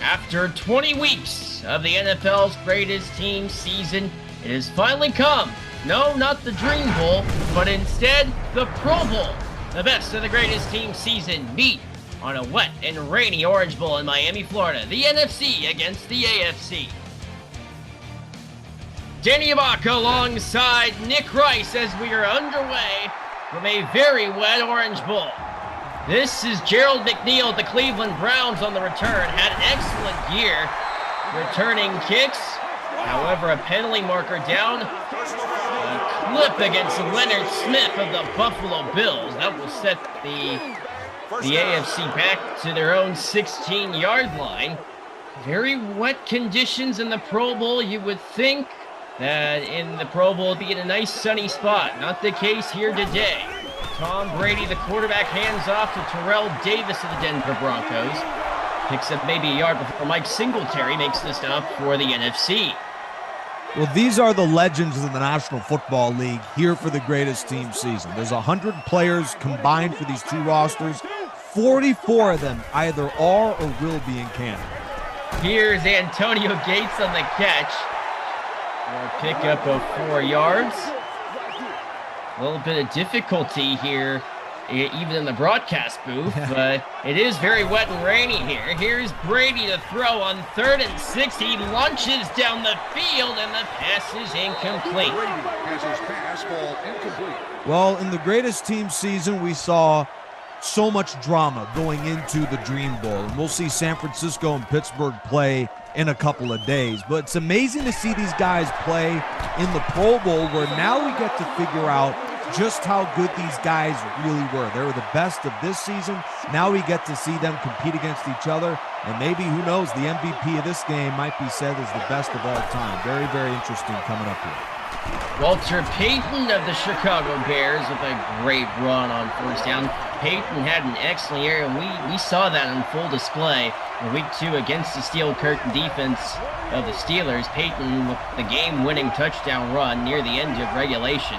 After 20 weeks of the NFL's greatest team season, it has finally come. No, not the Dream Bowl, but instead the Pro Bowl. The best of the greatest team season meet on a wet and rainy Orange Bowl in Miami, Florida. The NFC against the AFC. Danny DeBock alongside Nick Rice as we are underway from a very wet Orange Bowl. This is Gerald McNeil of the Cleveland Browns on the return. Had an excellent year returning kicks. However, a penalty marker down. A clip against Leonard Smith of the Buffalo Bills. That will set the AFC back to their own 16-yard line. Very wet conditions in the Pro Bowl. You would think that in the Pro Bowl it'd be in a nice sunny spot. Not the case here today. Tom Brady, the quarterback, hands off to Terrell Davis of the Denver Broncos. Picks up maybe a yard before Mike Singletary makes the stop for the NFC. Well, these are the legends of the National Football League here for the greatest team season. There's 100 players combined for these two rosters. 44 of them either are or will be in Canada. Here's Antonio Gates on the catch. For a pickup of 4 yards. A little bit of difficulty here, even in the broadcast booth, but it is very wet and rainy here. Here's Brady to throw on 3rd and 6. He launches down the field, and the pass is incomplete. Brady has his pass ball incomplete. Well, in the greatest team season, we saw so much drama going into the Dream Bowl, and we'll see San Francisco and Pittsburgh play in a couple of days. But it's amazing to see these guys play in the Pro Bowl, where now we get to figure out just how good these guys really were. They were the best of this season. Now we get to see them compete against each other, and maybe, who knows, the MVP of this game might be said as the best of all time. Very, very interesting coming up here. Walter Payton of the Chicago Bears with a great run on first down. Payton had an excellent year, and we saw that on full display in Week 2 against the Steel Curtain defense of the Steelers. Payton with the game-winning touchdown run near the end of regulation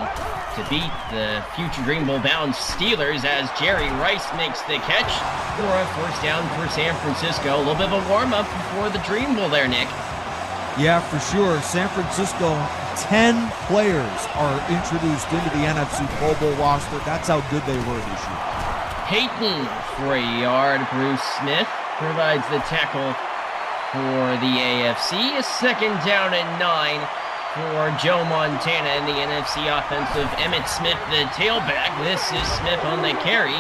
to beat the future Dream Bowl bound Steelers as Jerry Rice makes the catch for a first down for San Francisco. A little bit of a warm-up before the Dream Bowl there, Nick. Yeah, for sure. San Francisco, 10 players are introduced into the NFC Pro Bowl roster. That's how good they were this year. Payton for a yard. Bruce Smith provides the tackle for the AFC. A second down and 9 for Joe Montana in the NFC offensive. Emmitt Smith, the tailback. This is Smith on the carry.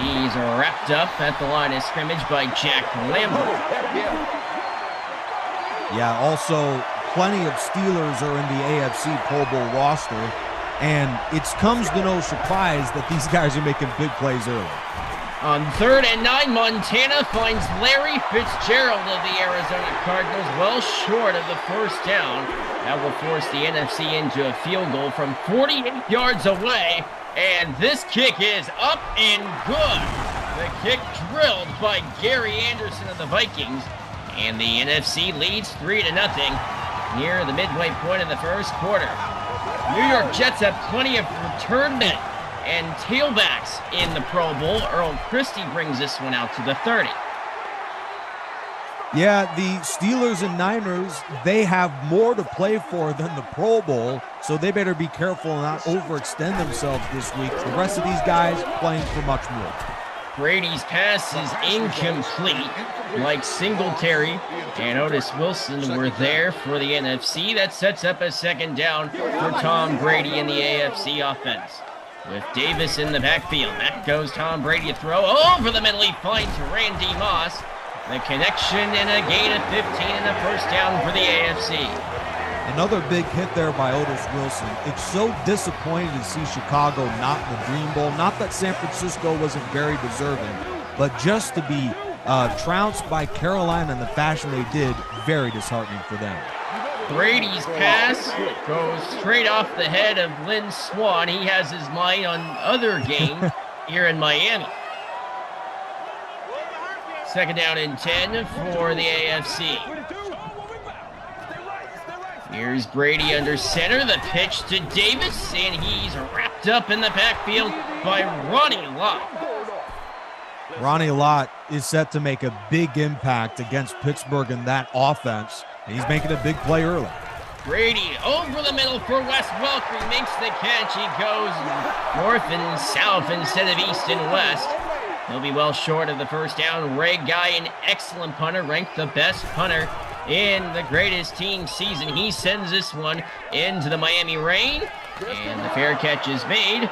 He's wrapped up at the line of scrimmage by Jack Lambert. Yeah, also plenty of Steelers are in the AFC Pro Bowl roster, and it comes to no surprise that these guys are making big plays early. On 3rd and 9, Montana finds Larry Fitzgerald of the Arizona Cardinals well short of the first down. That will force the NFC into a field goal from 48 yards away, and this kick is up and good. The kick drilled by Gary Anderson of the Vikings, and the NFC leads 3-0 near the midway point of the first quarter. New York Jets have plenty of return men and tailbacks in the Pro Bowl. Earl Christie brings this one out to the 30. Yeah, the Steelers and Niners, they have more to play for than the Pro Bowl, so they better be careful and not overextend themselves this week. The rest of these guys playing for much more. Brady's pass is incomplete. Mike Singletary and Otis Wilson were there for the NFC. That sets up a second down for Tom Brady in the AFC offense. With Davis in the backfield, back goes Tom Brady to throw over the middle. He finds Randy Moss. The connection and a gain of 15 and a first down for the AFC. Another big hit there by Otis Wilson. It's so disappointing to see Chicago not in the Dream Bowl. Not that San Francisco wasn't very deserving, but just to be trounced by Carolina in the fashion they did, very disheartening for them. Brady's pass goes straight off the head of Lynn Swann. He has his mind on other game here in Miami. Second down and 10 for the AFC. Here's Brady under center. The pitch to Davis, and he's wrapped up in the backfield by Ronnie Lott. Ronnie Lott is set to make a big impact against Pittsburgh in that offense, and he's making a big play early. Brady over the middle for Wes Welker. He makes the catch. He goes north and south instead of east and west. He'll be well short of the first down. Ray Guy, an excellent punter, ranked the best punter in the greatest team season. He sends this one into the Miami rain, and the fair catch is made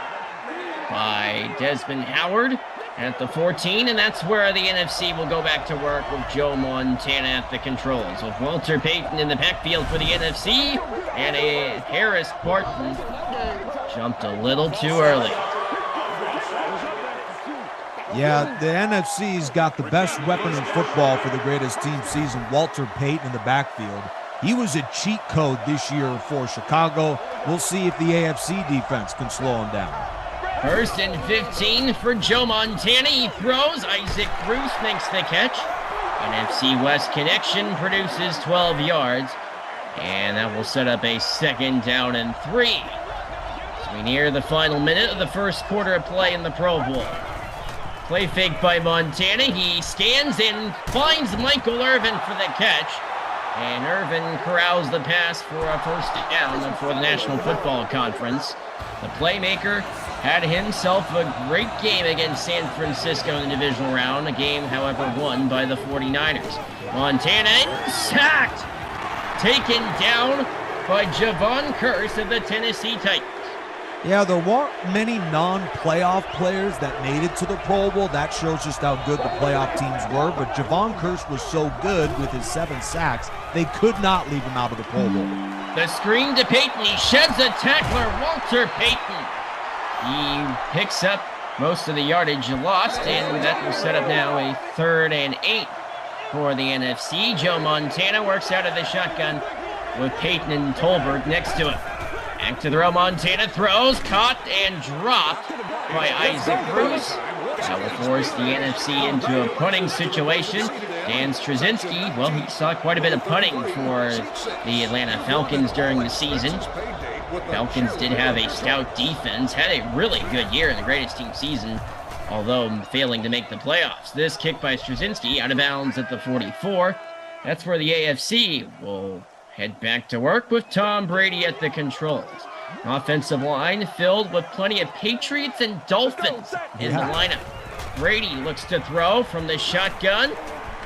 by Desmond Howard at the 14, and that's where the NFC will go back to work with Joe Montana at the controls, with Walter Payton in the backfield for the NFC, and a Harris Barton jumped a little too early. Yeah, the NFC's got the best weapon in football for the greatest team season, Walter Payton in the backfield. He was a cheat code this year for Chicago. We'll see if the AFC defense can slow him down. 1st and 15 for Joe Montana. He throws. Isaac Bruce makes the catch. NFC West connection produces 12 yards. And that will set up a 2nd down and 3. As we near the final minute of the first quarter of play in the Pro Bowl. Play fake by Montana. He stands and finds Michael Irvin for the catch. And Irvin corrals the pass for a 1st down for the National Football Conference. The playmaker had himself a great game against San Francisco in the divisional round, a game, however, won by the 49ers. Montana sacked, taken down by Javon Curse of the Tennessee Titans. Yeah, there weren't many non-playoff players that made it to the Pro Bowl. That shows just how good the playoff teams were, but Javon Curse was so good with his 7 sacks, they could not leave him out of the Pro Bowl. The screen to Payton. He sheds a tackler, Walter Payton. He picks up most of the yardage lost, and that will set up now a 3rd and 8 for the NFC. Joe Montana works out of the shotgun with Payton and Tolbert next to him. Back to throw. Montana throws, caught and dropped by Isaac Bruce. That will force the NFC into a punting situation. Dan Straczynski, well, he saw quite a bit of punting for the Atlanta Falcons during the season. Falcons did have a stout defense, had a really good year in the greatest team season, although failing to make the playoffs. This kick by Straczynski out of bounds at the 44. That's where the AFC will head back to work with Tom Brady at the controls. Offensive line filled with plenty of Patriots and Dolphins in the lineup. Brady looks to throw from the shotgun.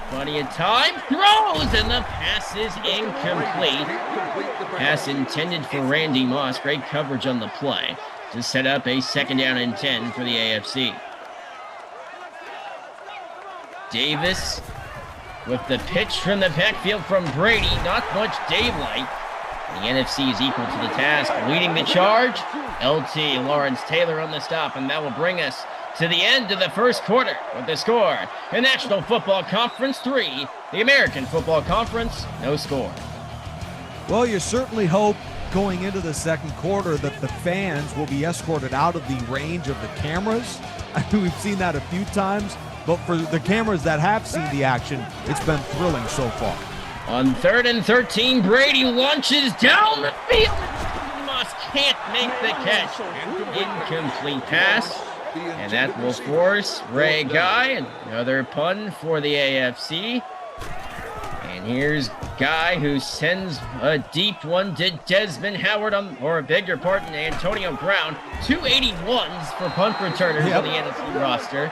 Plenty of time. Throws, and the pass is incomplete. Pass intended for Randy Moss. Great coverage on the play to set up a 2nd down and 10 for the AFC. Davis with the pitch from the backfield from Brady. Not much daylight. The NFC is equal to the task, leading the charge. LT Lawrence Taylor on the stop, and that will bring us to the end of the first quarter with the score. The National Football Conference 3, the American Football Conference, no score. Well, you certainly hope going into the second quarter that the fans will be escorted out of the range of the cameras. I mean, we've seen that a few times, but for the cameras that have seen the action, it's been thrilling so far. On 3rd and 13, Brady launches down the field. Moss can't make the catch. Incomplete pass. And that will force Ray Guy, another pun for the AFC. And here's Guy, who sends a deep one to Desmond Howard, Antonio Brown. 281s for punt returners on the NFC roster.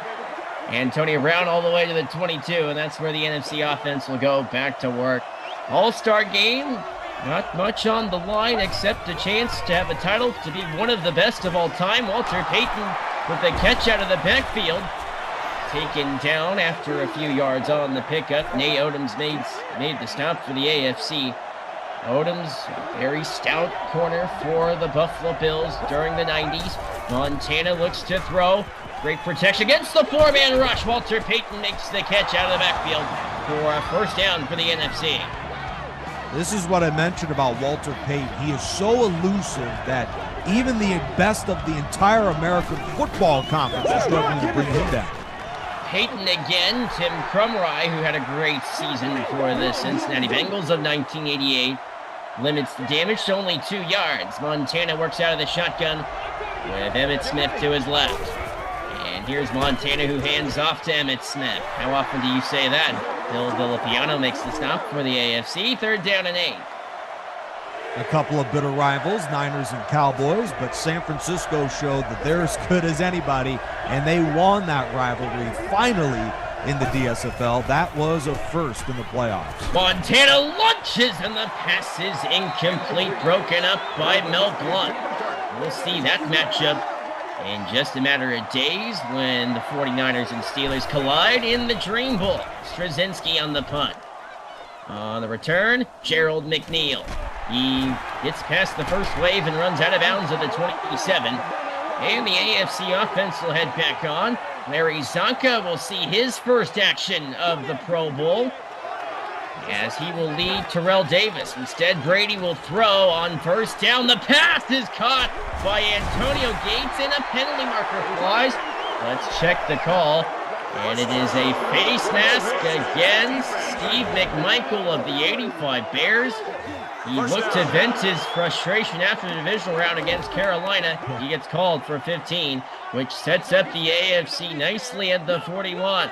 Antonio Brown all the way to the 22, and that's where the NFC offense will go back to work. All-star game, not much on the line except a chance to have a title to be one of the best of all time. Walter Payton with the catch out of the backfield. Taken down after a few yards on the pickup. Nate Odoms made the stop for the AFC. Odoms, very stout corner for the Buffalo Bills during the 90s. Montana looks to throw. Great protection against the 4-man rush. Walter Payton makes the catch out of the backfield for a 1st down for the NFC. This is what I mentioned about Walter Payton. He is so elusive that even the best of the entire American Football Conference is struggling to bring him down. Payton again. Tim Krumrie, who had a great season for the Cincinnati Bengals of 1988, limits the damage to only 2 yards. Montana works out of the shotgun with Emmitt Smith to his left. And here's Montana, who hands off to Emmitt Smith. How often do you say that? Bill Villapiano makes the stop for the AFC. 3rd down and 8. A couple of bitter rivals, Niners and Cowboys, but San Francisco showed that they're as good as anybody, and they won that rivalry finally in the DSFL. That was a first in the playoffs. Montana lunges, and the pass is incomplete, broken up by Mel Blount. We'll see that matchup in just a matter of days when the 49ers and Steelers collide in the Dream Bowl. Straczynski on the punt. On the return, Gerald McNeil. He gets past the first wave and runs out of bounds at the 27. And the AFC offense will head back on. Larry Zonka will see his first action of the Pro Bowl, as he will lead Terrell Davis. Instead, Brady will throw on first down. The pass is caught by Antonio Gates, and a penalty marker flies. Let's check the call. And it is a face mask against Steve McMichael of the 85 Bears. He looked to vent his frustration after the divisional round against Carolina. He gets called for 15, which sets up the AFC nicely at the 41.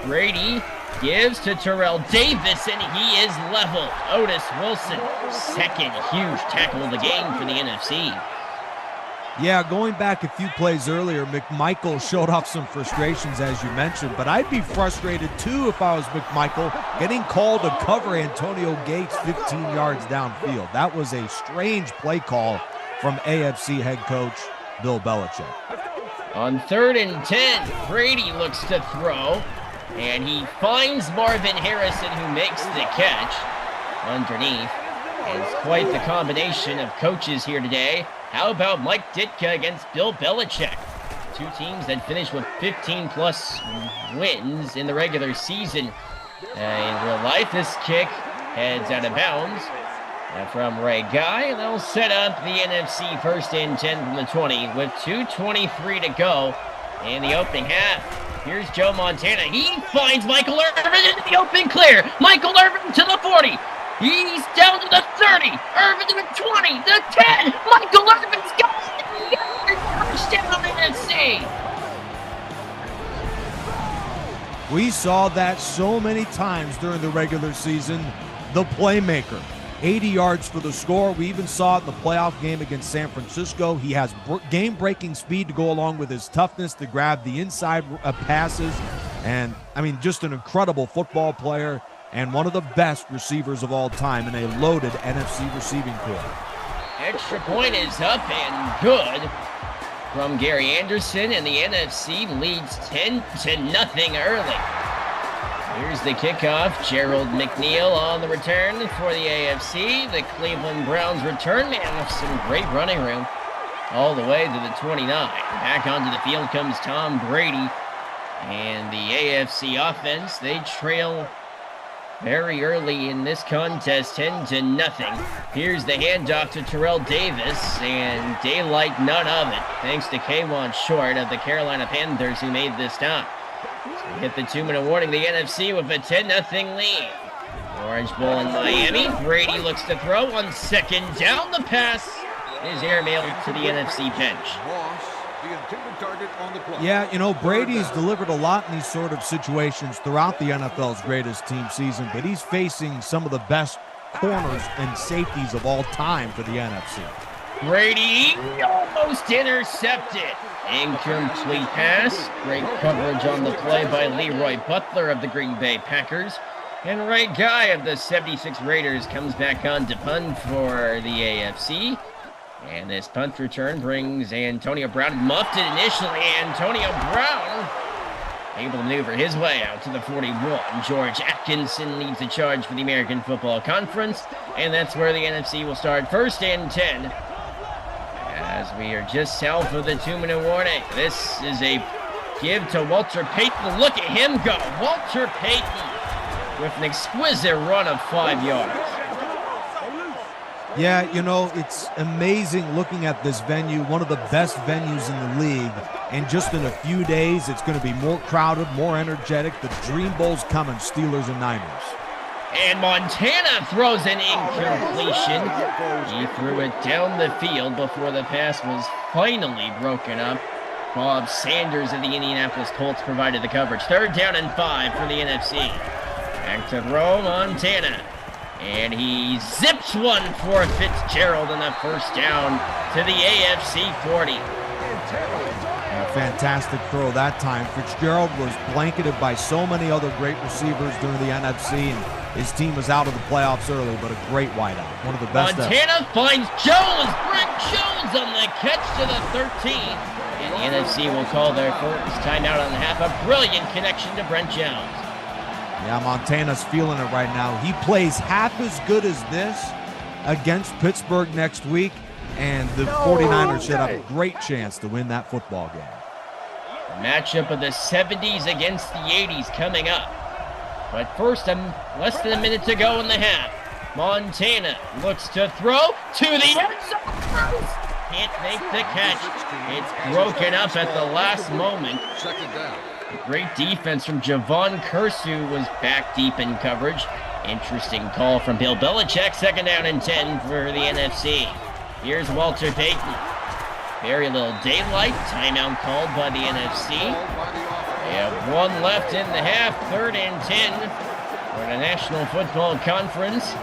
Brady gives to Terrell Davis, and he is level. Otis Wilson, second huge tackle of the game for the NFC. Yeah, going back a few plays earlier, McMichael showed off some frustrations, as you mentioned, but I'd be frustrated too if I was McMichael, getting called to cover Antonio Gates 15 yards downfield. That was a strange play call from AFC head coach Bill Belichick. On 3rd and 10, Brady looks to throw, and he finds Marvin Harrison, who makes the catch underneath. It's quite the combination of coaches here today. How about Mike Ditka against Bill Belichick? Two teams that finished with 15-plus wins in the regular season. In real life, this kick heads out of bounds from Ray Guy, and they'll set up the NFC 1st and 10 from the 20 with 2:23 to go in the opening half. Here's Joe Montana. He finds Michael Irvin into the open clear. Michael Irvin to the 40. He's down to the 30. Irvin to the 20, the 10. Michael Irvin's got it. Touchdown NFC. We saw that so many times during the regular season. The playmaker, 80 yards for the score. We even saw it in the playoff game against San Francisco. He has game-breaking speed to go along with his toughness to grab the inside passes. And, I mean, just an incredible football player and one of the best receivers of all time in a loaded NFC receiving corps. Extra point is up and good from Gary Anderson, and the NFC leads 10-0 early. Here's the kickoff. Gerald McNeil on the return for the AFC. The Cleveland Browns return man with some great running room all the way to the 29. Back onto the field comes Tom Brady, and the AFC offense, they trail very early in this contest, 10-0. Here's the handoff to Terrell Davis, and daylight none of it, thanks to K'Wan Short of the Carolina Panthers, who made this stop. So we hit the 2-minute warning, the NFC with a 10-0 lead. Orange Bowl in Miami. Brady looks to throw on 2nd down. The pass is airmailed to the NFC bench. Yeah, you know, Brady's delivered a lot in these sort of situations throughout the NFL's greatest team season, but he's facing some of the best corners and safeties of all time for the NFC. Brady almost intercepted. Incomplete pass. Great coverage on the play by Leroy Butler of the Green Bay Packers. And Ray Guy of the 76 Raiders comes back on to punt for the AFC. And this punt return brings Antonio Brown. Muffed it initially. Antonio Brown able to maneuver his way out to the 41. George Atkinson leads the charge for the American Football Conference. And that's where the NFC will start 1st and 10. As we are just south of the 2-minute warning. This is a give to Walter Payton. Look at him go. Walter Payton with an exquisite run of 5 yards. Yeah, you know, it's amazing looking at this venue, one of the best venues in the league. And just in a few days, it's going to be more crowded, more energetic. The Dream Bowl's coming, Steelers and Niners. And Montana throws an incompletion. He threw it down the field before the pass was finally broken up Bob Sanders of the Indianapolis Colts provided the coverage. 3rd down and 5 for the NFC. Back to throw, Montana. And he zips one for Fitzgerald on the 1st down to the AFC 40. A fantastic throw that time. Fitzgerald was blanketed by so many other great receivers during the NFC, and his team was out of the playoffs early, but a great wideout. One of the best Montana finds Jones. Brent Jones on the catch to the 13. And the NFC will call their first timeout on the half. A brilliant connection to Brent Jones. Yeah, Montana's feeling it right now. He plays half as good as this against Pittsburgh next week, and the 49ers should have a great chance to win that football game. A matchup of the 70s against the 80s coming up. But first, less than a minute to go in the half. Montana looks to throw to the end zone. Can't make the catch. It's broken up at the last moment. 2nd down. Great defense from Javon Cursu was back deep in coverage. Interesting call from Bill Belichick. 2nd down and 10 for the NFC. Here's Walter Payton. Very little daylight. Timeout called by the NFC. They have 1 left in the half. 3rd and 10 for the National Football Conference.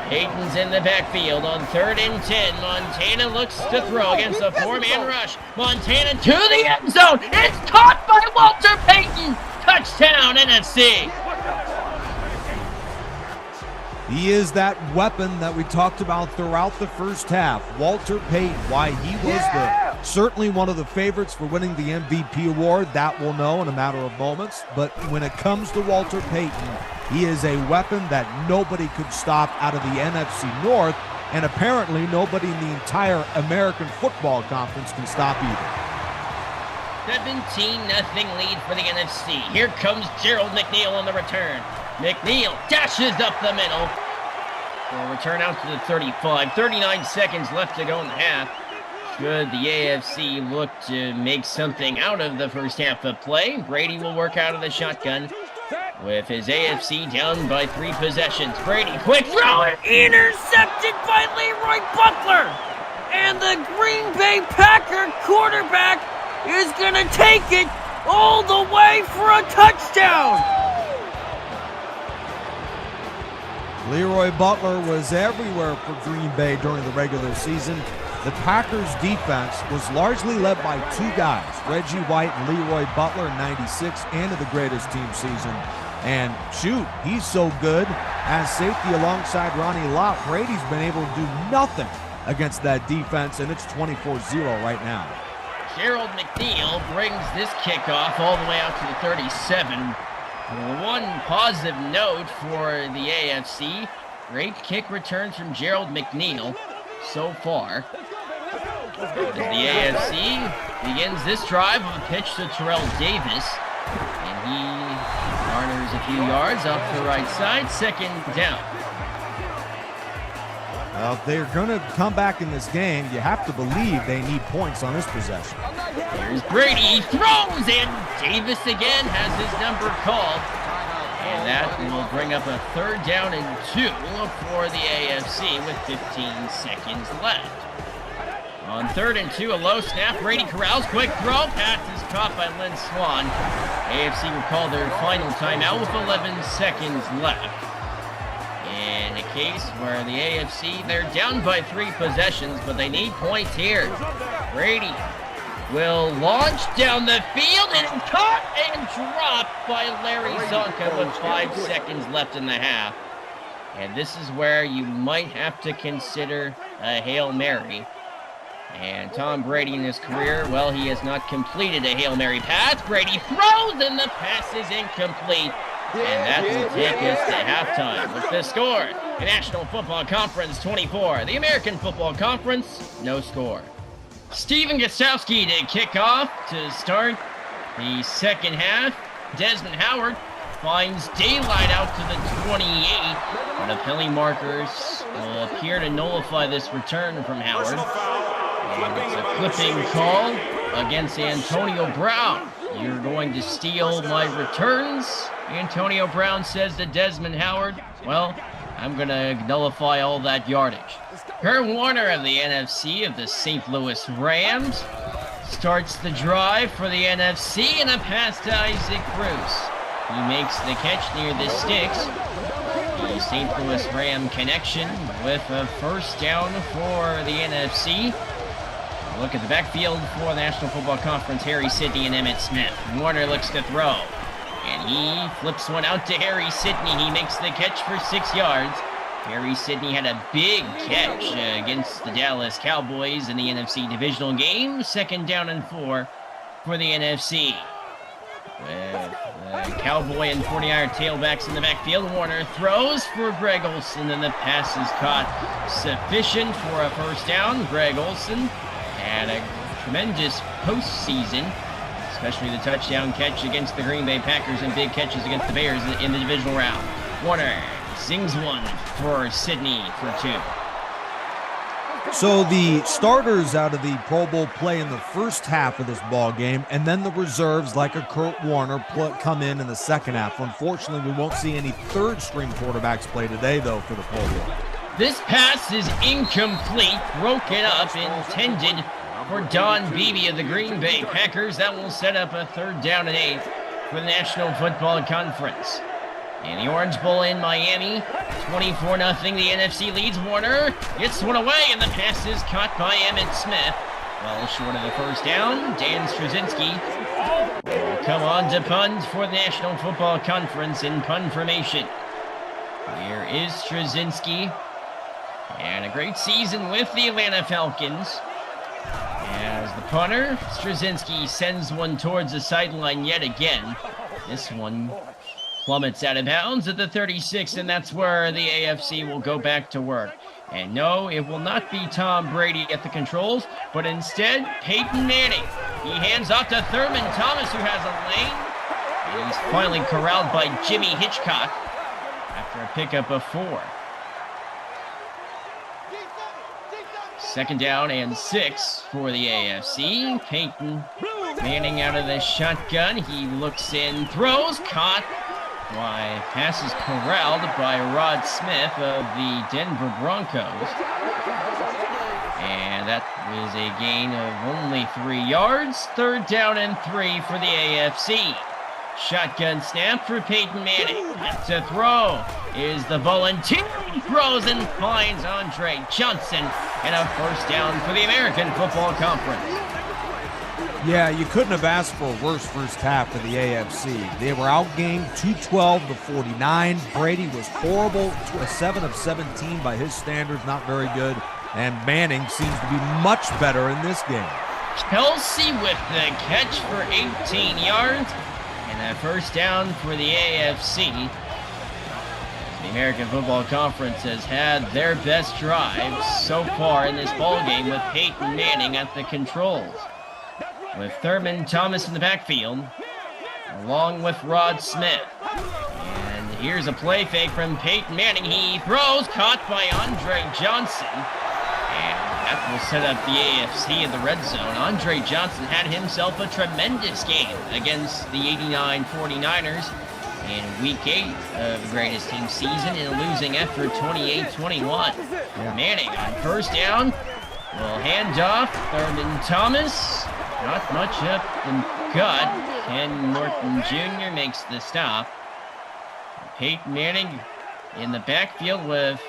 Payton's in the backfield on 3rd and 10. Montana looks to throw against a 4-man rush. Montana to the end zone. It's caught by Walter Payton. Touchdown, NFC. He is that weapon that we talked about throughout the first half. Walter Payton, why he was certainly one of the favorites for winning the MVP award. That we'll know in a matter of moments. But when it comes to Walter Payton, he is a weapon that nobody could stop out of the NFC North, and apparently nobody in the entire American Football Conference can stop either. 17-0 lead for the NFC. Here comes Gerald McNeil on the return. McNeil dashes up the middle. Will return out to the 35. 39 seconds left to go in the half. Should the AFC look to make something out of the first half of play, Brady will work out of the shotgun with his AFC down by 3 possessions. Brady, quick throw, intercepted by Leroy Butler. And the Green Bay Packer quarterback is going to take it all the way for a touchdown. Leroy Butler was everywhere for Green Bay during the regular season. The Packers' defense was largely led by 2 guys, Reggie White and Leroy Butler in '96, and in the greatest team season. And shoot, he's so good. As safety alongside Ronnie Lott, Brady's been able to do nothing against that defense, and it's 24-0 right now. Gerald McNeil brings this kickoff all the way out to the 37. One positive note for the AFC. Great kick returns from Gerald McNeil so far. As the AFC begins this drive with a pitch to Terrell Davis. And he garners a few yards off the right side. 2nd down. Well, if they're going to come back in this game, you have to believe they need points on this possession. Here's Brady. He throws, and Davis again has his number called. And that will bring up a 3rd down and 2 for the AFC with 15 seconds left. On 3rd and 2, a low snap. Brady corrals. Quick throw. Pass is caught by Lynn Swan. AFC will call their final timeout with 11 seconds left. In a case where the AFC, they're down by 3 possessions, but they need points here. Brady will launch down the field, and caught and dropped by Larry Zonka with 5 seconds left in the half. And this is where you might have to consider a Hail Mary. And Tom Brady in his career, well, he has not completed a Hail Mary pass. Brady throws, and the pass is incomplete. And that will take us to halftime with the score. The National Football Conference 24. The American Football Conference, no score. Steven Gostkowski to kick off to start the second half. Desmond Howard finds daylight out to the 28. And the penalty markers will appear to nullify this return from Howard. And it's a clipping call against Antonio Brown. You're going to steal my returns, Antonio Brown says to Desmond Howard. Well, I'm going to nullify all that yardage. Kurt Warner of the NFC of the St. Louis Rams starts the drive for the NFC, and a pass to Isaac Bruce. He makes the catch near the sticks. The St. Louis Ram connection with a first down for the NFC. Look at the backfield for the National Football Conference, Harry Sidney and Emmitt Smith. Warner looks to throw, and he flips one out to Harry Sidney. He makes the catch for 6 yards. Harry Sidney had a big catch against the Dallas Cowboys in the NFC divisional game. 2nd down and 4 for the NFC. With the Cowboy and 40-yard tailbacks in the backfield, Warner throws for Greg Olsen, and the pass is caught. Sufficient for a first down. Greg Olsen had a tremendous postseason, especially the touchdown catch against the Green Bay Packers and big catches against the Bears in the divisional round. Warner sings one for Sidney for 2. So the starters out of the Pro Bowl play in the first half of this ball game, and then the reserves like a Kurt Warner come in the second half. Unfortunately, we won't see any third-string quarterbacks play today, though, for the Pro Bowl. This pass is incomplete, broken up, intended for Don Beebe of the Green Bay Packers. That will set up a 3rd down and 8 for the National Football Conference. And the Orange Bowl in Miami, 24-0. The NFC leads. Warner gets one away, and the pass is caught by Emmitt Smith. Well short of the first down. Dan Straczynski will come on to punt for the National Football Conference in punt formation. Here is Straczynski, and a great season with the Atlanta Falcons. As the punter, Straczynski sends one towards the sideline yet again. This one plummets out of bounds at the 36, and that's where the AFC will go back to work. And no, it will not be Tom Brady at the controls, but instead Peyton Manning. He hands off to Thurman Thomas, who has a lane, and he's finally corralled by Jimmy Hitchcock after a pickup of 4. 2nd down and 6 for the AFC. Peyton Manning out of the shotgun. He looks in, throws, caught. Why, pass is corralled by Rod Smith of the Denver Broncos. And that is a gain of only 3 yards. 3rd down and 3 for the AFC. Shotgun snap for Peyton Manning. To throw is the volunteer. He throws and finds Andre Johnson. And a first down for the American Football Conference. Yeah, you couldn't have asked for a worse first half for the AFC. They were outgained 212-49. Brady was horrible, 7 of 17 by his standards, not very good. And Manning seems to be much better in this game. Kelsey with the catch for 18 yards and a first down for the AFC. The American Football Conference has had their best drive so far in this ballgame with Peyton Manning at the controls, with Thurman Thomas in the backfield, along with Rod Smith. And here's a play fake from Peyton Manning. He throws, caught by Andre Johnson. And that will set up the AFC in the red zone. Andre Johnson had himself a tremendous game against the 89 49ers in Week 8 of the greatest team season in a losing effort, 28-21. Manning on first down will hand off. Thurman Thomas. Not much up the gut. Ken Norton Jr. makes the stop. Peyton Manning in the backfield with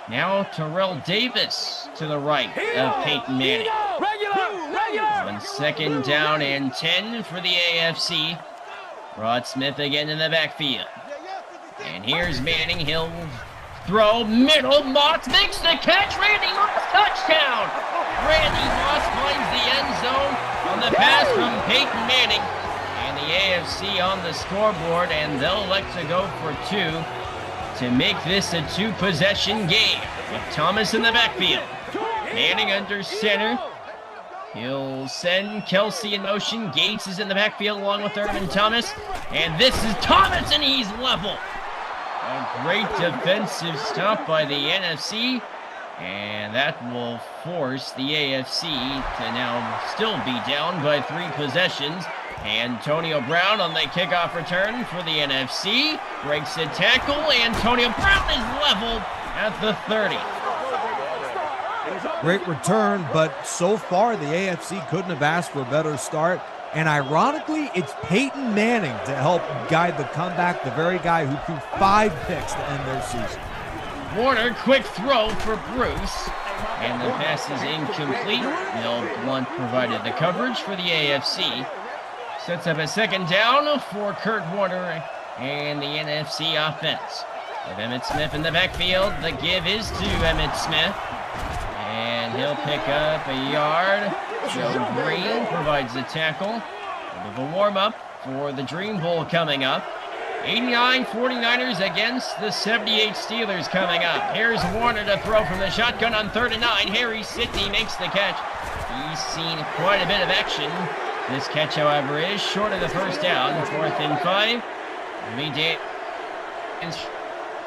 now Terrell Davis to the right of Peyton Manning. On 2nd down and 10 for the AFC. Rod Smith again in the backfield. And here's Manning. He'll throw middle. Moss makes the catch. Randy Moss, touchdown! Randy Moss finds the end zone on the pass from Peyton Manning, and the AFC on the scoreboard, and they'll elect to go for 2 to make this a 2-possession game with Thomas in the backfield. Manning under center. He'll send Kelsey in motion. Gates is in the backfield along with Irvin Thomas, and this is Thomas, and he's level. A great defensive stop by the NFC. And that will force the AFC to now still be down by 3 possessions. Antonio Brown on the kickoff return for the NFC. Breaks a tackle. Antonio Brown is leveled at the 30. Great return, but so far the AFC couldn't have asked for a better start. And ironically, it's Peyton Manning to help guide the comeback, the very guy who threw 5 picks to end their season. Warner, quick throw for Bruce. And the pass is incomplete. Mel Blunt provided the coverage for the AFC. Sets up a second down for Kurt Warner and the NFC offense. With Emmitt Smith in the backfield, the give is to Emmitt Smith. And he'll pick up a yard. Joe Green provides the tackle. A bit of a warm-up for the Dream Bowl coming up. 89 49ers against the 78 Steelers coming up. Here's Warner to throw from the shotgun on 3rd and 9. Harry Sidney makes the catch. He's seen quite a bit of action. This catch, however, is short of the first down. 4th and 5.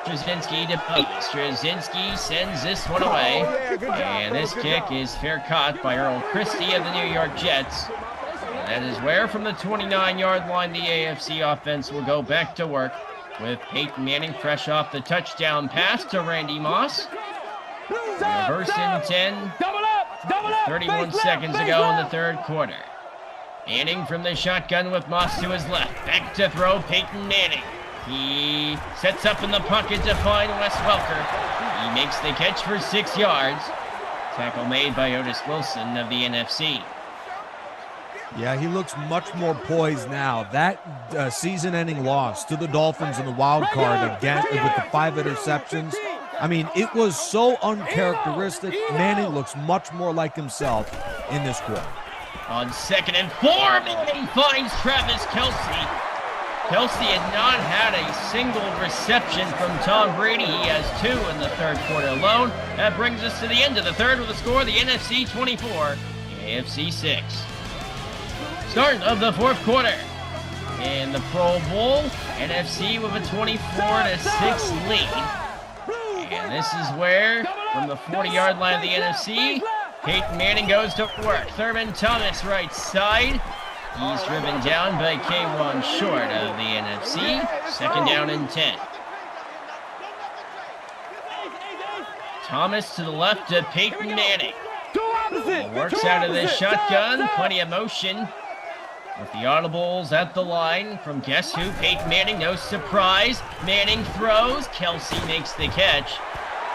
Straczynski to Pete. Straczynski sends this one away. And this kick is fair caught by Earl Christie of the New York Jets. That is where, from the 29-yard line, the AFC offense will go back to work with Peyton Manning fresh off the touchdown pass to Randy Moss. Reverse and 10, 31 seconds ago in the third quarter. Manning from the shotgun with Moss to his left. Back to throw, Peyton Manning. He sets up in the pocket to find Wes Welker. He makes the catch for 6 yards. Tackle made by Otis Wilson of the NFC. Yeah, he looks much more poised now. That season-ending loss to the Dolphins in the wild card again with the 5 interceptions, I mean, it was so uncharacteristic. Manning looks much more like himself in this quarter. On 2nd and 4, Manning finds Travis Kelce. Kelce had not had a single reception from Tom Brady. He has 2 in the third quarter alone. That brings us to the end of the third with a score, the NFC 24, AFC 6. Start of the fourth quarter. In the Pro Bowl, NFC with a 24-6 lead. And this is where, from the 40-yard line of the NFC, Peyton Manning goes to work. Thurman Thomas right side. He's driven down by K1 short of the NFC. 2nd down and 10. Thomas to the left of Peyton Manning. He works out of the shotgun. Plenty of motion. With the audibles at the line from guess who? Peyton Manning, no surprise. Manning throws. Kelce makes the catch.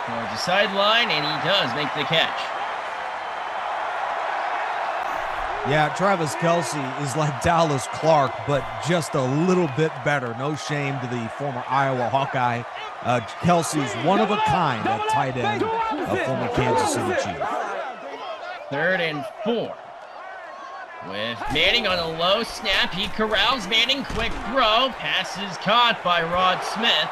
Towards the sideline, and he does make the catch. Yeah, Travis Kelce is like Dallas Clark, but just a little bit better. No shame to the former Iowa Hawkeye. Kelce's one of a kind at tight end of former Kansas City Chief. 3rd and 4. With Manning on a low snap, he corrals Manning, quick throw, pass is caught by Rod Smith,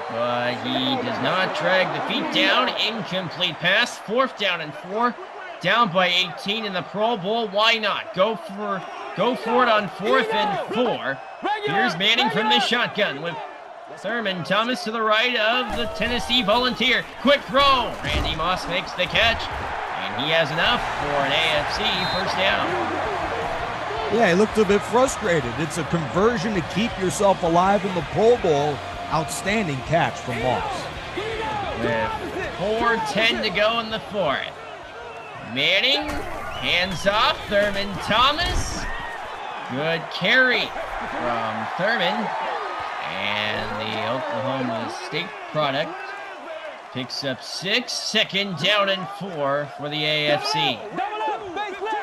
but he does not drag the feet down, incomplete pass, 4th down and 4, down by 18 in the Pro Bowl, why not? Go for it on 4th and 4. Here's Manning from the shotgun with Thurman Thomas to the right of the Tennessee Volunteer, quick throw, Randy Moss makes the catch. And he has enough for an AFC first down. Yeah, he looked a bit frustrated. It's a conversion to keep yourself alive in the Pro Bowl. Outstanding catch from Moss. With 4:10 to go in the fourth. Manning, hands off, Thurman Thomas. Good carry from Thurman. And the Oklahoma State product picks up 6, 2nd down and 4 for the AFC.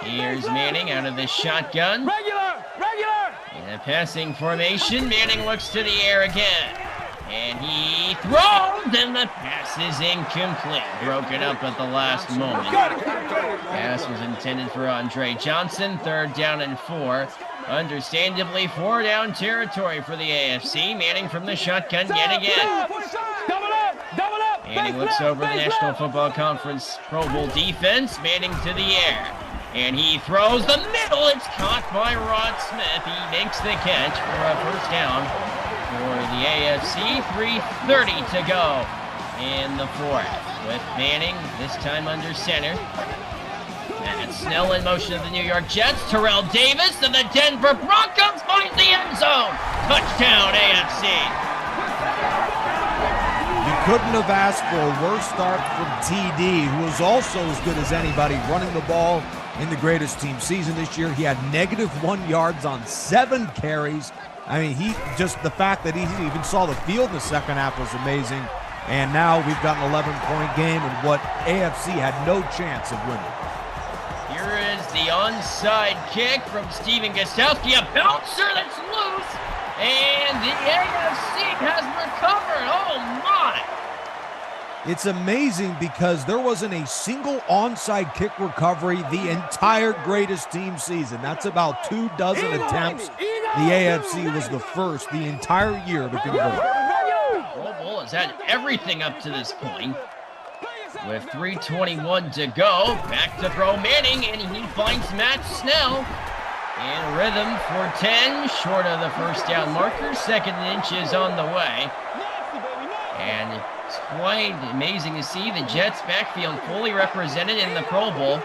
Here's Manning out of the shotgun. In a passing formation, Manning looks to the air again. And he throws, and the pass is incomplete. Broken up at the last moment. Pass was intended for Andre Johnson, 3rd down and 4. Understandably, 4-down territory for the AFC. Manning from the shotgun yet again. Manning looks over the National Football Conference Pro Bowl defense. Manning to the air. And he throws the middle. It's caught by Rod Smith. He makes the catch for a first down for the AFC. 3:30 to go in the fourth. With Manning, this time under center. Matt Snell in motion of the New York Jets. Terrell Davis of the Denver Broncos finds the end zone. Touchdown, AFC. You Couldn't have asked for a worse start from TD, who was also as good as anybody running the ball in the greatest team season this year. He had -1 yards on 7 carries. I mean, the fact that he even saw the field in the second half was amazing. And now we've got an 11-point game and what AFC had no chance of winning. Here is the onside kick from Steven Gostowski, a bouncer that's loose, and the AFC has recovered. Oh my! It's amazing because there wasn't a single onside kick recovery the entire greatest team season. That's about 24 attempts. The AFC was the first the entire year to convert. Pro Bowl has had everything up to this point. With 3:21 to go, back to throw Manning, and he finds Matt Snell in rhythm for 10, short of the first down marker. 2nd and inches on the way. And it's quite amazing to see the Jets backfield fully represented in the Pro Bowl.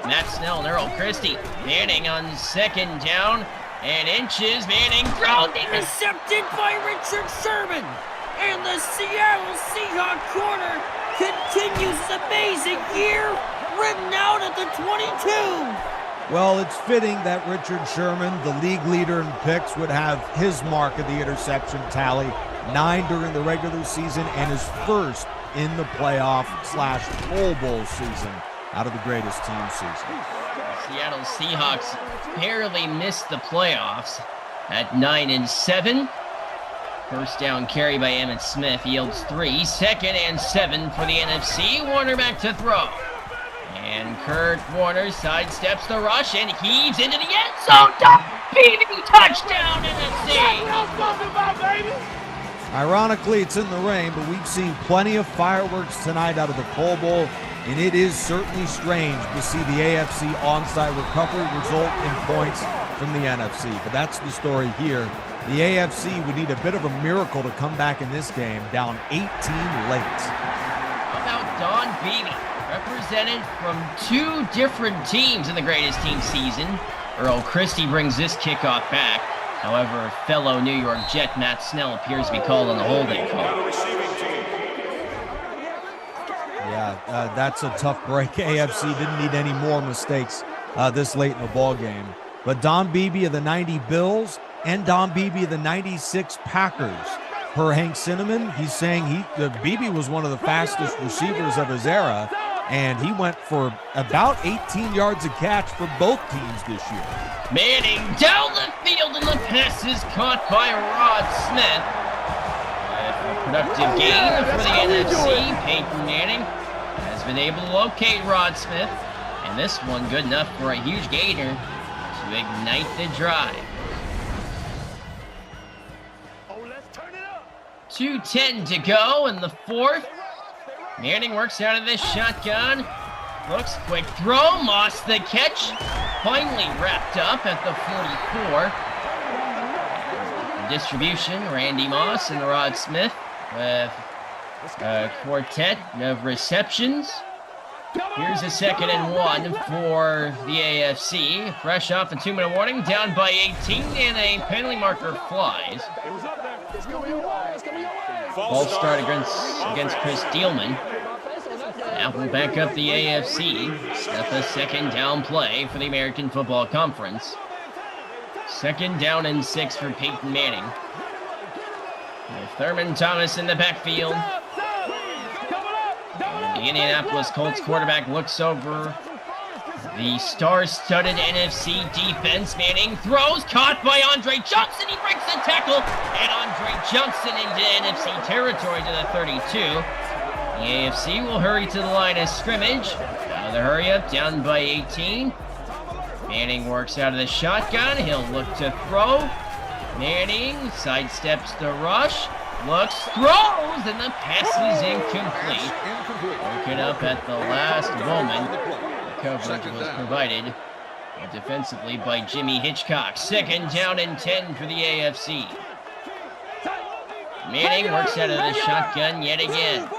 Matt Snell and Earl Christie. Manning on 2nd down and inches. Manning thrown, intercepted by Richard Sherman. And the Seattle Seahawk corner continues his amazing year, ridden out at the 22. Well, it's fitting that Richard Sherman, the league leader in picks, would have his mark of the interception tally. 9 during the regular season and his first in the playoff/Pro Bowl season out of the greatest team season. The Seattle Seahawks barely missed the playoffs at 9-7. First down carry by Emmitt Smith yields 3. 2nd and 7 for the NFC. Warner back to throw. And Kurt Warner sidesteps the rush and heaves into the end zone. Beating touchdown NFC. Ironically, it's in the rain, but we've seen plenty of fireworks tonight out of the Pro Bowl, and it is certainly strange to see the AFC onside recovery result in points from the NFC. But that's the story here. The AFC would need a bit of a miracle to come back in this game, down 18 late. How about Don Beebe, represented from 2 different teams in the greatest team season? Earl Christie brings this kickoff back. However, fellow New York Jet Matt Snell appears to be called on the holding call. Yeah, that's a tough break. AFC didn't need any more mistakes this late in the ball game. But Don Beebe of the 90 Bills and Don Beebe of the 96 Packers. Per Hank Cinnamon, he's saying Beebe was one of the fastest receivers of his era, and he went for about 18 yards a catch for both teams this year. Manning down the field, and the pass is caught by Rod Smith. A productive gain for the NFC. Peyton Manning has been able to locate Rod Smith, and this one good enough for a huge gainer to ignite the drive. 2:10 to go in the 4th. Manning works out of this shotgun. Looks, quick throw. Moss the catch. Finally wrapped up at the 44. Distribution, Randy Moss and Rod Smith with a quartet of receptions. Here's a 2nd and 1 for the AFC. Fresh off a 2-minute warning, down by 18, and a penalty marker flies. False start against Chris Steelman. Now we'll back up the AFC. That's a 2nd down play for the American Football Conference. 2nd down and 6 for Peyton Manning. With Thurman Thomas in the backfield. The Indianapolis Colts quarterback looks over the star-studded NFC defense. Manning throws, caught by Andre Johnson. He breaks the tackle, and Andre Johnson into NFC territory to the 32. The AFC will hurry to the line of scrimmage. Out of the hurry-up, down by 18. Manning works out of the shotgun. He'll look to throw. Manning sidesteps the rush. Looks, throws, and the pass is incomplete. Broken up at the last moment. The coverage was provided defensively by Jimmy Hitchcock. 2nd down and 10 for the AFC. Manning works out of the shotgun yet again.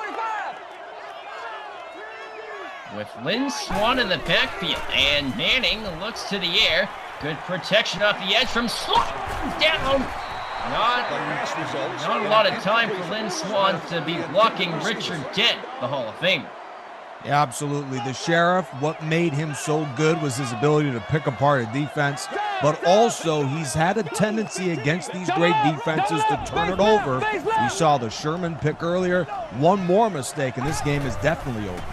With Lynn Swann in the backfield, and Manning looks to the air. Good protection off the edge from Swann down. Not a lot of time for Lynn Swann to be blocking Richard Dent, the Hall of Famer. Yeah, absolutely. The Sheriff, what made him so good was his ability to pick apart a defense, but also he's had a tendency against these great defenses to turn it over. We saw the Sherman pick earlier. One more mistake, and this game is definitely over.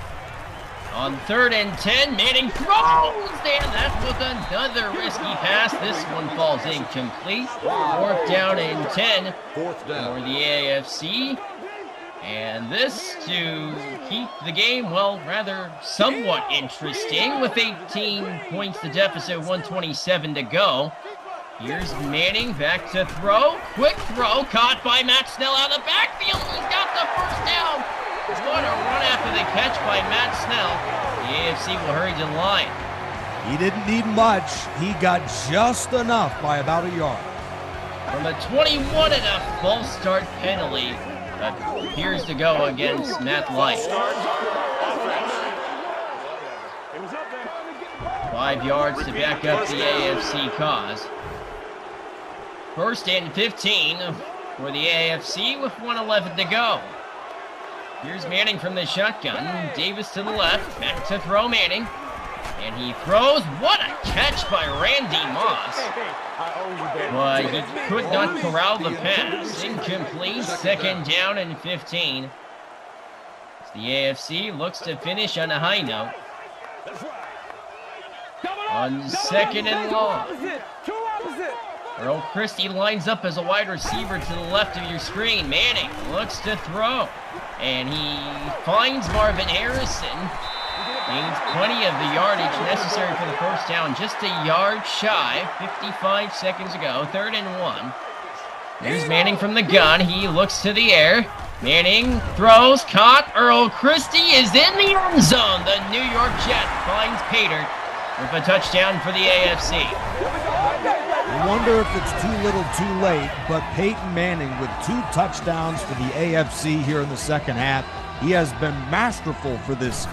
On 3rd and 10, Manning throws, and that was another risky pass. This one falls incomplete. 4th down and 10 for the AFC. And this to keep the game, well, rather somewhat interesting with 18 points to deficit, 127 to go. Here's Manning back to throw. Quick throw caught by Matt Snell out of the backfield. He's got the first down. What a run after the catch by Matt Snell. The AFC will hurry to the line. He didn't need much. He got just enough by about a yard. From a 21 and a false start penalty that appears to go against Matt Light. 5 yards to back up the AFC cause. 1st and 15 for the AFC with 1:11 to go. Here's Manning from the shotgun. Davis to the left. Back to throw Manning. And he throws. What a catch by Randy Moss. But he could not corral the pass. Incomplete. 2nd down and 15. As the AFC looks to finish on a high note. On 2nd and long. Earl Christie lines up as a wide receiver to the left of your screen. Manning looks to throw. And he finds Marvin Harrison. Gains plenty of the yardage necessary for the first down. Just a yard shy. 55 seconds ago. 3rd and 1. Here's Manning from the gun. He looks to the air. Manning throws. Caught. Earl Christie is in the end zone. The New York Jet finds Pater with a touchdown for the AFC. I wonder if it's too little too late, but Peyton Manning with 2 touchdowns for the AFC here in the second half. He has been masterful for this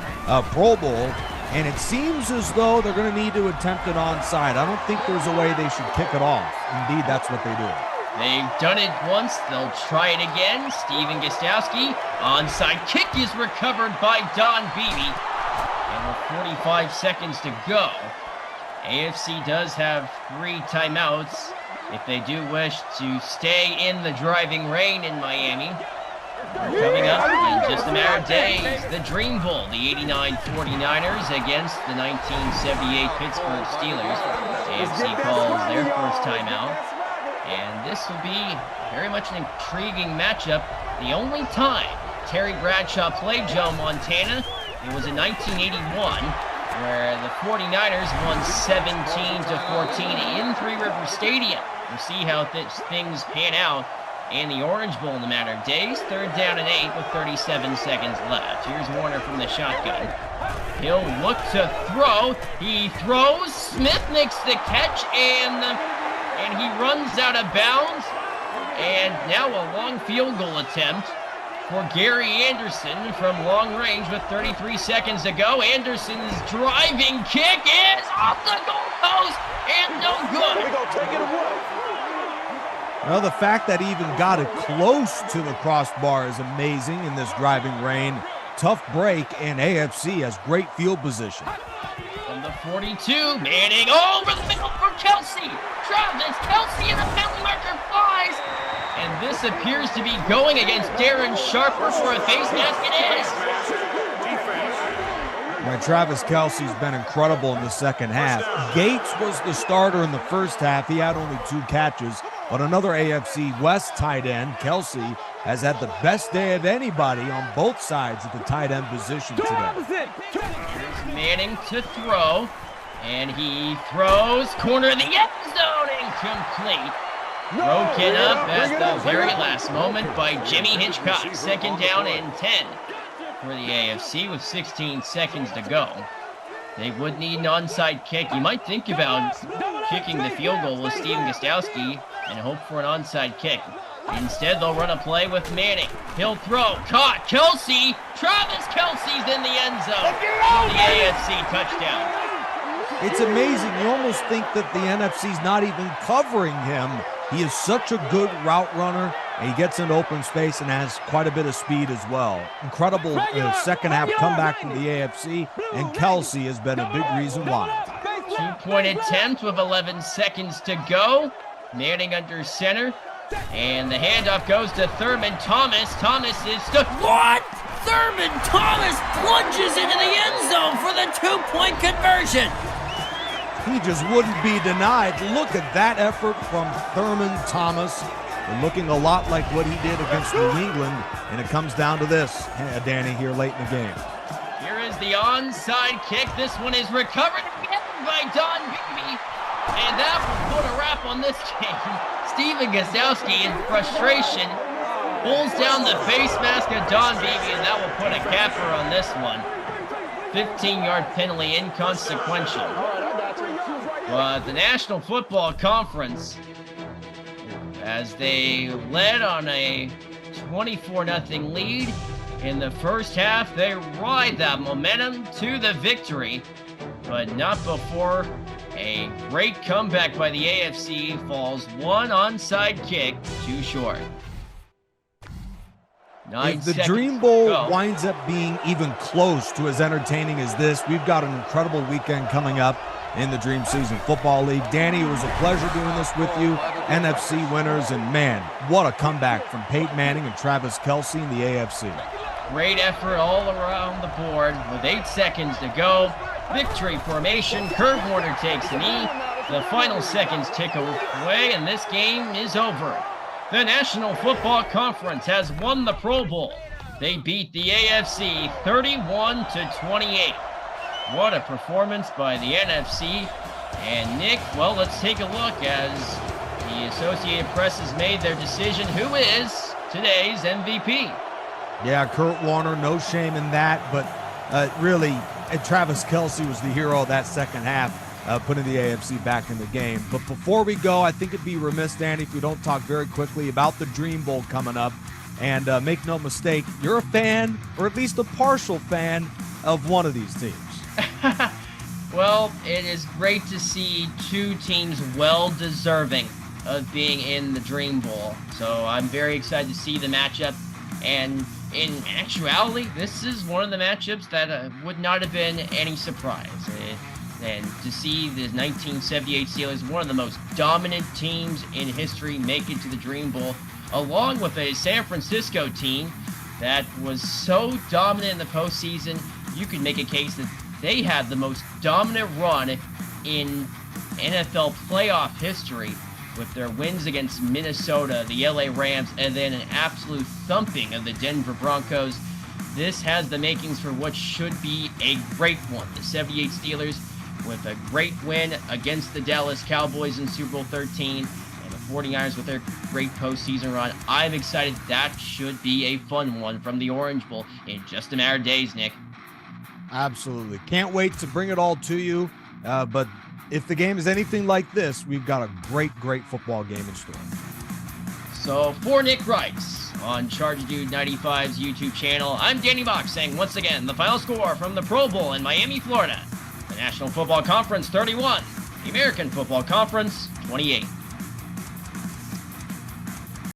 Pro Bowl, and it seems as though they're going to need to attempt it onside. I don't think there's a way they should kick it off. Indeed, that's what they do. They've done it once. They'll try it again. Steven Gostowski. Onside kick is recovered by Don Beebe. And with 45 seconds to go, AFC does have 3 timeouts if they do wish to stay in the driving rain in Miami. Coming up in just a matter of days, the Dream Bowl, the 89 49ers against the 1978 Pittsburgh Steelers. AFC calls their first timeout. And this will be very much an intriguing matchup. The only time Terry Bradshaw played Joe Montana, it was in 1981. Where the 49ers won 17-14 in Three River Stadium. We'll see how things pan out in the Orange Bowl in a matter of days. 3rd down and 8 with 37 seconds left. Here's Warner from the shotgun. He'll look to throw. He throws. Smith makes the catch, and he runs out of bounds. And now a long field goal attempt for Gary Anderson from long range with 33 seconds to go. Anderson's driving kick is off the goalpost and no good. Here we go, take it away. Well, the fact that he even got it close to the crossbar is amazing in this driving rain. Tough break, and AFC has great field position. From the 42, Manning over the middle for Kelsey. Travis Kelsey, and the penalty marker flies. And this appears to be going against Darren Sharper for a face mask. It is. Right, Travis Kelsey's been incredible in the second half. Gates was the starter in the first half. He had only 2 catches. But another AFC West tight end, Kelsey, has had the best day of anybody on both sides at the tight end position today. Here's Manning to throw. And he throws. Corner of the end zone. Incomplete. Broken up at the very last moment by Jimmy Hitchcock. 2nd down and 10 for the AFC with 16 seconds to go. They would need an onside kick. You might think about kicking the field goal with Steven Gostowski and hope for an onside kick. Instead, they'll run a play with Manning. He'll throw. Caught. Kelsey. Travis Kelsey's in the end zone for the AFC touchdown. It's amazing. You almost think that the NFC's not even covering him He is such a good route runner, and he gets into open space and has quite a bit of speed as well. Incredible second half comeback from the AFC, and Kelsey has been a big reason why. 2-point attempt with 11 seconds to go. Manning under center. And the handoff goes to Thurman Thomas. Thomas is what? Thurman Thomas plunges into the end zone for the 2-point conversion. He just wouldn't be denied. Look at that effort from Thurman Thomas. Looking a lot like what he did against New England. And it comes down to this, Danny, here late in the game. Here is the onside kick. This one is recovered again by Don Beebe. And that will put a wrap on this game. Steven Gostkowski, in frustration, pulls down the face mask of Don Beebe, and that will put a capper on this one. 15-yard penalty, inconsequential. But the National Football Conference, as they led on a 24-0 lead in the first half, they ride that momentum to the victory, but not before a great comeback by the AFC falls one onside kick too short. If the Dream Bowl winds up being even close to as entertaining as this, we've got an incredible weekend coming up in the Dream Season Football League. Danny, it was a pleasure doing this with you. NFC winners, and man, what a comeback from Peyton Manning and Travis Kelce in the AFC. Great effort all around the board with 8 seconds to go. Victory formation. Kurt Warner takes a knee. The final seconds tick away, and this game is over. The National Football Conference has won the Pro Bowl. They beat the AFC 31-28. What a performance by the NFC. And Nick, well, let's take a look as the Associated Press has made their decision. Who is today's MVP? Yeah, Kurt Warner, no shame in that, but really, Travis Kelce was the hero of that second half, putting the AFC back in the game. But before we go, I think it'd be remiss, Danny, if we don't talk very quickly about the Dream Bowl coming up. And make no mistake, you're a fan, or at least a partial fan, of one of these teams. Well, it is great to see two teams well-deserving of being in the Dream Bowl. So I'm very excited to see the matchup. And in actuality, this is one of the matchups that would not have been any surprise. And to see the 1978 Steelers, one of the most dominant teams in history, make it to the Dream Bowl, along with a San Francisco team that was so dominant in the postseason, you could make a case that they had the most dominant run in NFL playoff history with their wins against Minnesota, the LA Rams, and then an absolute thumping of the Denver Broncos. This has the makings for what should be a great one. The 78 Steelers with a great win against the Dallas Cowboys in Super Bowl 13, and the 49ers with their great postseason run. I'm excited. That should be a fun one from the Orange Bowl in just a matter of days, Nick. Absolutely. Can't wait to bring it all to you. But if the game is anything like this, we've got a great football game in store. So for Nick Rice on Charge Dude 95's YouTube channel, I'm Danny Bock saying once again the final score from the Pro Bowl in Miami, Florida. The National Football Conference 31, the American Football Conference 28.